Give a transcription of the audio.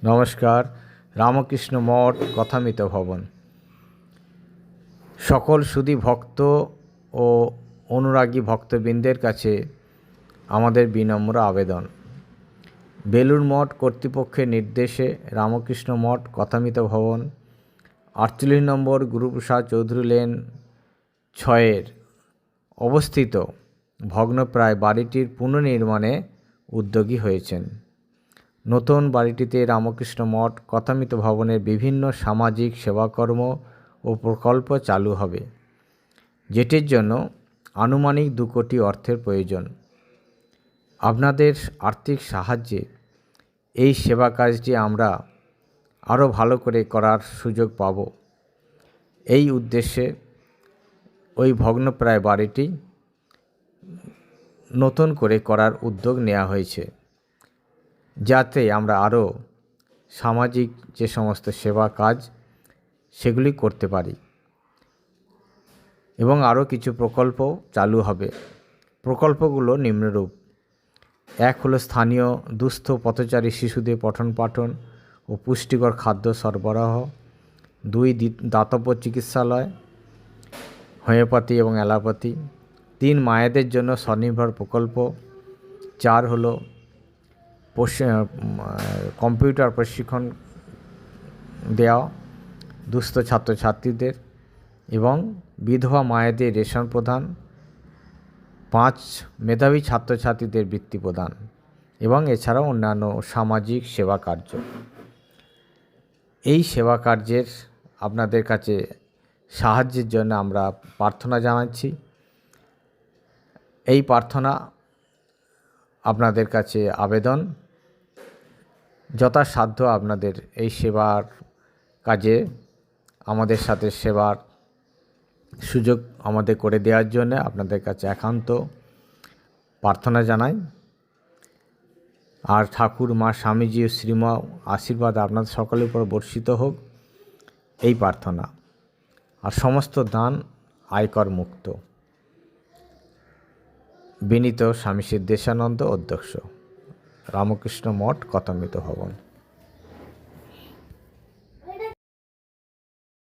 নমস্কার। রামকৃষ্ণ মঠ কথামৃত ভবন। সকল সুধী ভক্ত ও অনুরাগী ভক্তবৃন্দের কাছে আমাদের বিনম্র আবেদন, বেলুড় মঠ কর্তৃপক্ষের নির্দেশে রামকৃষ্ণ মঠ কথামৃত ভবন 48 নম্বর গুরুপ্রসাদ চৌধুরী লেন 6 অবস্থিত ভগ্নপ্রায় বাড়িটির পুনর্নির্মাণে উদ্যোগী হয়েছেন। নতুন বাড়িটিতে রামকৃষ্ণ মঠ কথামৃত ভবনের বিভিন্ন সামাজিক সেবাকর্ম ও প্রকল্প চালু হবে, যেটির জন্য আনুমানিক 2 কোটি অর্থের প্রয়োজন। আপনাদের আর্থিক সাহায্যে এই সেবা কাজটি আমরা আরও ভালো করে করার সুযোগ পাব। এই উদ্দেশ্যে ওই ভগ্নপ্রায় বাড়িটি নতুন করে করার উদ্যোগ নেওয়া হয়েছে, যাতে আমরা আরও সামাজিক যে সমস্ত সেবা কাজ সেগুলি করতে পারি এবং আরও কিছু প্রকল্প চালু হবে। প্রকল্পগুলো নিম্নরূপ: 1 হলো স্থানীয় দুস্থ পথচারী শিশুদের পঠন পাঠন ও পুষ্টিকর খাদ্য সরবরাহ। 2 দাতব্য চিকিৎসালয়, হোমিওপ্যাথি এবং অ্যালোপ্যাথি। 3 মায়েদের জন্য স্বনির্ভর প্রকল্প। 4 হলো কম্পিউটার প্রশিক্ষণ দেওয়া দুস্থ ছাত্রছাত্রীদের এবং বিধবা মায়েদের রেশন প্রদান। 5 মেধাবী ছাত্রছাত্রীদের বৃত্তি প্রদান এবং এছাড়াও অন্যান্য সামাজিক সেবা কার্য। এই সেবা কার্যের আপনাদের কাছে সাহায্যের জন্য আমরা প্রার্থনা জানাচ্ছি। এই প্রার্থনা আপনাদের কাছে আবেদন, যথাসাধ্য আপনাদের এই সেবার কাজে আমাদের সাথে সেবার সুযোগ আমাদের করে দেওয়ার জন্য আপনাদের কাছে একান্ত প্রার্থনা জানাই। আর ঠাকুর মা স্বামীজি ও শ্রীমা আশীর্বাদ আপনাদের সকলের উপর বর্ষিত হোক, এই প্রার্থনা। আর সমস্ত দান আয়কর মুক্ত। বিনীত স্বামী সিদ্ধেশানন্দ, অধ্যক্ষ, রামকৃষ্ণ মঠ কথামৃত ভবন।